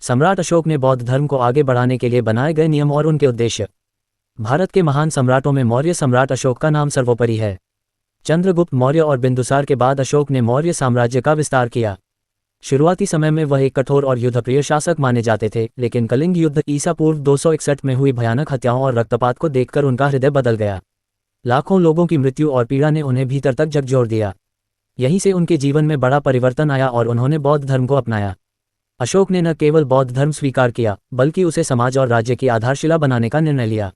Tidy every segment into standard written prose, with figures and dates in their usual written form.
सम्राट अशोक ने बौद्ध धर्म को आगे बढ़ाने के लिए बनाए गए नियम और उनके उद्देश्य। भारत के महान सम्राटों में मौर्य सम्राट अशोक का नाम सर्वोपरि है। चंद्रगुप्त मौर्य और बिंदुसार के बाद अशोक ने मौर्य साम्राज्य का विस्तार किया। शुरुआती समय में वह एक कठोर और युद्धप्रिय शासक माने जाते थे, लेकिन कलिंग युद्ध ईसा पूर्व 261 में हुई भयानक हत्याओं और रक्तपात को देखकर उनका हृदय बदल गया। लाखों लोगों की मृत्यु और पीड़ा ने उन्हें भीतर तक झकझोर दिया। यहीं से उनके जीवन में बड़ा परिवर्तन आया और उन्होंने बौद्ध धर्म को अपनाया। अशोक ने न केवल बौद्ध धर्म स्वीकार किया, बल्कि उसे समाज और राज्य की आधारशिला बनाने का निर्णय लिया।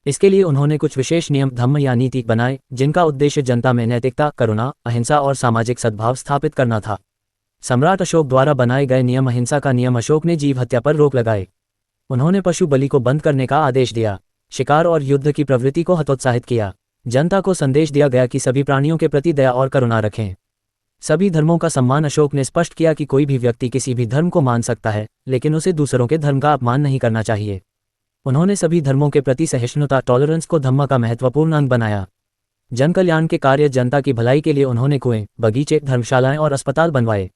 इसके लिए उन्होंने कुछ विशेष नियम, धम्म या नीति बनाए, जिनका उद्देश्य जनता में नैतिकता, करुणा, अहिंसा और सामाजिक सद्भाव स्थापित करना था। सम्राट अशोक द्वारा बनाए गए नियम। अहिंसा का नियम। अशोक ने जीव हत्या पर रोक लगाई। उन्होंने पशु बलि को बंद करने का आदेश दिया। शिकार और युद्ध की प्रवृत्ति को हतोत्साहित किया। जनता को संदेश दिया गया कि सभी प्राणियों के प्रति दया और करुणा रखें। सभी धर्मों का सम्मान। अशोक ने स्पष्ट किया कि कोई भी व्यक्ति किसी भी धर्म को मान सकता है, लेकिन उसे दूसरों के धर्म का अपमान नहीं करना चाहिए। उन्होंने सभी धर्मों के प्रति सहिष्णुता, टॉलरेंस को धम्म का महत्वपूर्ण अंग बनाया। जन कल्याण के कार्य। जनता की भलाई के लिए उन्होंने कुएं, बगीचे, धर्मशालाएं और अस्पताल बनवाए।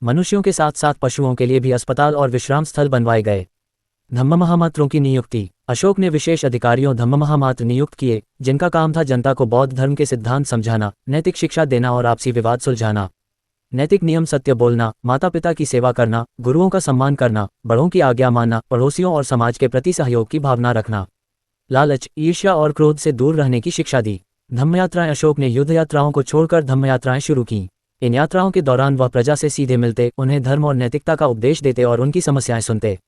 मनुष्यों के साथ साथ पशुओं के लिए भी अस्पताल और विश्राम स्थल बनवाए गए। धम्म महामात्रों की नियुक्ति। अशोक ने विशेष अधिकारियों, धम्म महामात्र नियुक्त किए, जिनका काम था जनता को बौद्ध धर्म के सिद्धांत समझाना, नैतिक शिक्षा देना और आपसी विवाद सुलझाना। नैतिक नियम: सत्य बोलना, माता पिता की सेवा करना, गुरुओं का सम्मान करना, बड़ों की आज्ञा मानना, पड़ोसियों और समाज के प्रति सहयोग की भावना रखना। लालच, ईर्ष्या और क्रोध से दूर रहने की शिक्षा दी। धम्मयात्राएं। अशोक ने युद्ध यात्राओं को छोड़कर धम्मयात्राएं शुरू की। इन यात्राओं के दौरान वह प्रजा से सीधे मिलते, उन्हें धर्म और नैतिकता का उपदेश देते और उनकी समस्याएं सुनते।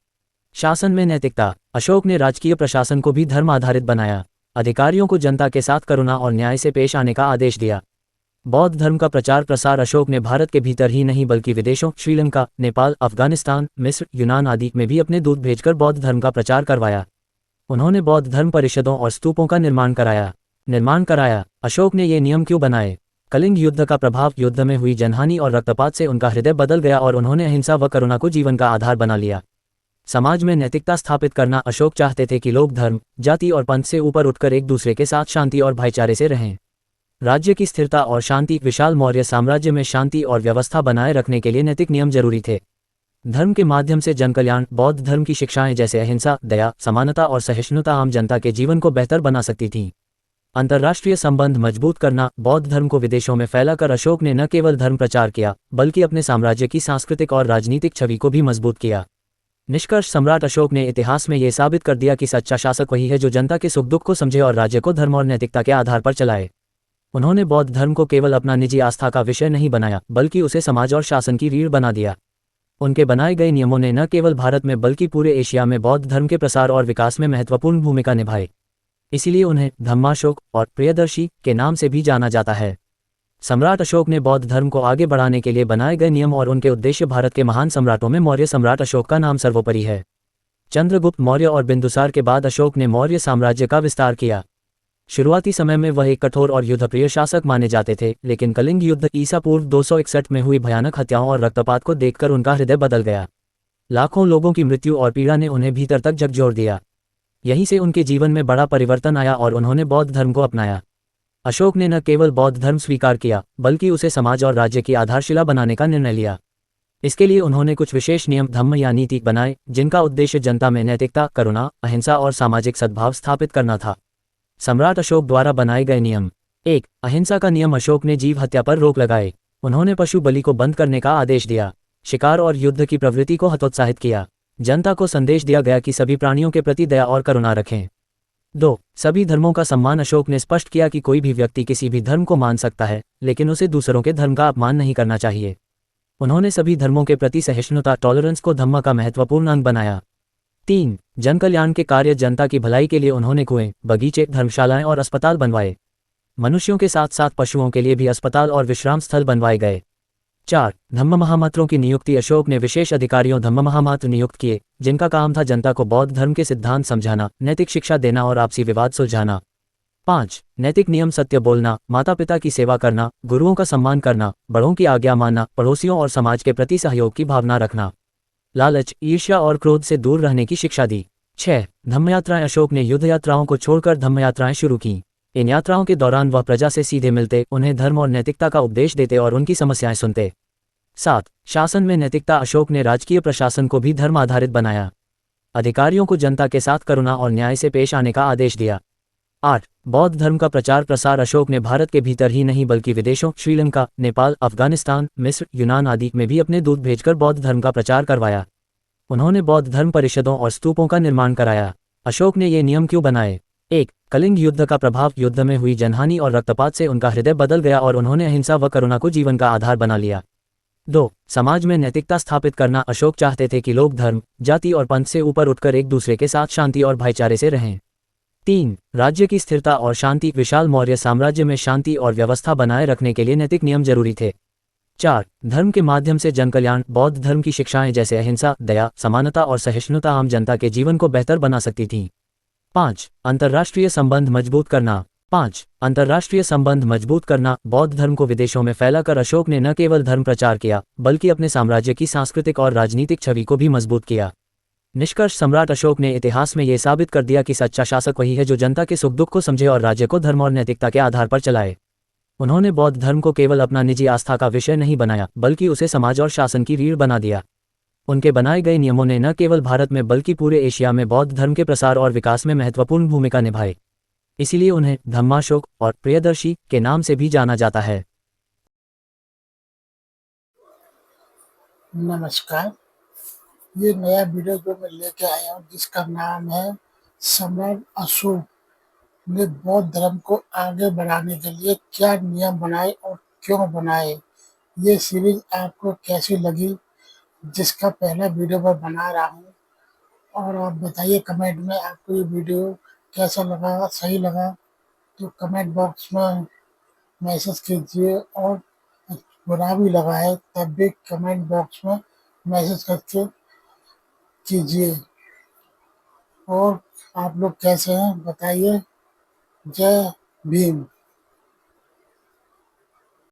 शासन में नैतिकता। अशोक ने राजकीय प्रशासन को भी धर्म आधारित बनाया। अधिकारियों को जनता के साथ करुणा और न्याय से पेश आने का आदेश दिया। बौद्ध धर्म का प्रचार प्रसार। अशोक ने भारत के भीतर ही नहीं बल्कि विदेशों, श्रीलंका, नेपाल, अफगानिस्तान, मिस्र, यूनान आदि में भी अपने दूत भेजकर बौद्ध धर्म का प्रचार करवाया। उन्होंने बौद्ध धर्म परिषदों और स्तूपों का निर्माण कराया। अशोक ने ये नियम क्यों बनाए? कलिंग युद्ध का प्रभाव। युद्ध में हुई जनहानि और रक्तपात से उनका हृदय बदल गया और उन्होंने अहिंसा व करुणा को जीवन का आधार बना लिया। समाज में नैतिकता स्थापित करना। अशोक चाहते थे कि लोग धर्म, जाति और पंथ से ऊपर उठकर एक दूसरे के साथ शांति और भाईचारे से रहें। राज्य की स्थिरता और शांति। विशाल मौर्य साम्राज्य में शांति और व्यवस्था बनाए रखने के लिए नैतिक नियम जरूरी थे। धर्म के माध्यम से जनकल्याण। बौद्ध धर्म की शिक्षाएं जैसे अहिंसा, दया, समानता और सहिष्णुता आम जनता के जीवन को बेहतर बना सकती थीं। अंतर्राष्ट्रीय संबंध मजबूत करना। बौद्ध धर्म को विदेशों में फैलाकर अशोक ने न केवल धर्म प्रचार किया, बल्कि अपने साम्राज्य की सांस्कृतिक और राजनीतिक छवि को भी मजबूत किया। निष्कर्ष: सम्राट अशोक ने इतिहास में यह साबित कर दिया कि सच्चा शासक वही है जो जनता के सुख दुख को समझे और राज्य को धर्म और नैतिकता के आधार पर चलाए। उन्होंने बौद्ध धर्म को केवल अपना निजी आस्था का विषय नहीं बनाया, बल्कि उसे समाज और शासन की रीढ़ बना दिया। उनके बनाए गए नियमों ने न केवल भारत में बल्कि पूरे एशिया में बौद्ध धर्म के प्रसार और विकास में महत्वपूर्ण भूमिका निभाई। इसीलिए उन्हें धम्माशोक और प्रियदर्शी के नाम से भी जाना जाता है। सम्राट अशोक ने बौद्ध धर्म को आगे बढ़ाने के लिए बनाए गए नियम और उनके उद्देश्य। भारत के महान सम्राटों में मौर्य सम्राट अशोक का नाम सर्वोपरि है। चंद्रगुप्त मौर्य और बिंदुसार के बाद अशोक ने मौर्य साम्राज्य का विस्तार किया। शुरुआती समय में वह एक कठोर और युद्धप्रिय शासक माने जाते थे, लेकिन कलिंग युद्ध ईसा पूर्व 261 में हुई भयानक हत्याओं और रक्तपात को देखकर उनका हृदय बदल गया। लाखों लोगों की मृत्यु और पीड़ा ने उन्हें भीतर तक झकझोर दिया। यहीं से उनके जीवन में बड़ा परिवर्तन आया और उन्होंने बौद्ध धर्म को अपनाया। अशोक ने न केवल बौद्ध धर्म स्वीकार किया, बल्कि उसे समाज और राज्य की आधारशिला बनाने का निर्णय लिया। इसके लिए उन्होंने कुछ विशेष नियम, धम्म या नीति बनाए, जिनका उद्देश्य जनता में नैतिकता, करुणा, अहिंसा और सामाजिक सद्भाव स्थापित करना था। सम्राट अशोक द्वारा बनाए गए नियम। 1. अहिंसा का नियम। अशोक ने जीव हत्या पर रोक लगाई। उन्होंने पशु बलि को बंद करने का आदेश दिया। शिकार और युद्ध की प्रवृत्ति को हतोत्साहित किया। जनता को संदेश दिया गया कि सभी प्राणियों के प्रति दया और करुणा रखें। 2. सभी धर्मों का सम्मान। अशोक ने स्पष्ट किया कि कोई भी व्यक्ति किसी भी धर्म को मान सकता है, लेकिन उसे दूसरों के धर्म का अपमान नहीं करना चाहिए। उन्होंने सभी धर्मों के प्रति सहिष्णुता, टॉलरेंस को धम्म का महत्वपूर्ण अंग बनाया। 3. जन कल्याण के कार्य। जनता की भलाई के लिए उन्होंने कुएं, बगीचे, धर्मशालाएं और अस्पताल बनवाए। मनुष्यों के साथ साथ पशुओं के लिए भी अस्पताल और विश्राम स्थल बनवाए गए। 4. धम्म महामात्रों की नियुक्ति। अशोक ने विशेष अधिकारियों, धम्म महामात्र नियुक्त किए, जिनका काम था जनता को बौद्ध धर्म के सिद्धांत समझाना, नैतिक शिक्षा देना और आपसी विवाद सुलझाना। 5. नैतिक नियम। सत्य बोलना, माता पिता की सेवा करना, गुरुओं का सम्मान करना, बड़ों की आज्ञा मानना, पड़ोसियों और समाज के प्रति सहयोग की भावना रखना। लालच, ईर्ष्या और क्रोध से दूर रहने की शिक्षा दी। 6. धम्मयात्राएं। अशोक ने युद्ध यात्राओं को छोड़कर धम्मयात्राएं शुरू की। इन यात्राओं के दौरान वह प्रजा से सीधे मिलते, उन्हें धर्म और नैतिकता का उपदेश देते और उनकी समस्याएं सुनते। 7. शासन में नैतिकता। अशोक ने राजकीय प्रशासन को भी धर्म आधारित बनाया। अधिकारियों को जनता के साथ करुणा और न्याय से पेश आने का आदेश दिया। 8. बौद्ध धर्म का प्रचार प्रसार। अशोक ने भारत के भीतर ही नहीं बल्कि विदेशों श्रीलंका, नेपाल, अफगानिस्तान, मिस्र, यूनान आदि में भी अपने दूत भेजकर बौद्ध धर्म का प्रचार करवाया। उन्होंने बौद्ध धर्म परिषदों और स्तूपों का निर्माण कराया। अशोक ने ये नियम क्यों बनाए? 1. कलिंग युद्ध का प्रभाव। युद्ध में हुई जनहानि और रक्तपात से उनका हृदय बदल गया और उन्होंने अहिंसा व करुणा को जीवन का आधार बना लिया। 2. समाज में नैतिकता स्थापित करना। अशोक चाहते थे कि लोग धर्म, जाति और पंथ से ऊपर उठकर एक दूसरे के साथ शांति और भाईचारे से रहें। 3. राज्य की स्थिरता और शांति। विशाल मौर्य साम्राज्य में शांति और व्यवस्था बनाए रखने के लिए नैतिक नियम जरूरी थे। 4. धर्म के माध्यम से जनकल्याण। बौद्ध धर्म की शिक्षाएं जैसे अहिंसा, दया, समानता और सहिष्णुता आम जनता के जीवन को बेहतर बना सकती थीं। 5. अंतर्राष्ट्रीय संबंध मजबूत करना। 5. अंतर्राष्ट्रीय संबंध मजबूत करना। बौद्ध धर्म को विदेशों में फैलाकर अशोक ने न केवल धर्म प्रचार किया बल्कि अपने साम्राज्य की सांस्कृतिक और राजनीतिक छवि को भी मजबूत किया। निष्कर्ष। सम्राट अशोक ने इतिहास में ये साबित कर दिया कि सच्चा शासक वही है जो जनता के सुख दुख को समझे और राज्य को धर्म और नैतिकता के आधार पर चलाए। उन्होंने बौद्ध धर्म को केवल अपना निजी आस्था का विषय नहीं बनाया बल्कि उसे समाज और शासन की रीढ़ बना दिया। उनके बनाए गए नियमों ने न केवल भारत में बल्कि पूरे एशिया में बौद्ध धर्म के प्रसार और विकास में महत्वपूर्ण भूमिका निभाई। इसीलिए उन्हें धम्माशोक और प्रियदर्शी के नाम से भी जाना जाता है। नमस्कार। ये नया वीडियो जो मैं लेके आया हूँ जिसका नाम है सम्राट अशोक ने बौद्ध धर्म को आगे बढ़ाने के लिए क्या नियम बनाए और क्यों बनाए। ये सीरीज आपको कैसी लगी, जिसका पहला वीडियो मैं बना रहा हूँ, और आप बताइए कमेंट में आपको ये वीडियो कैसा लगा। सही लगा तो कमेंट बॉक्स में मैसेज कीजिए, और बुरा भी लगा है तब भी कमेंट बॉक्स में मैसेज करके कीजिए। और आप लोग कैसे हैं बताइए। जय भीम।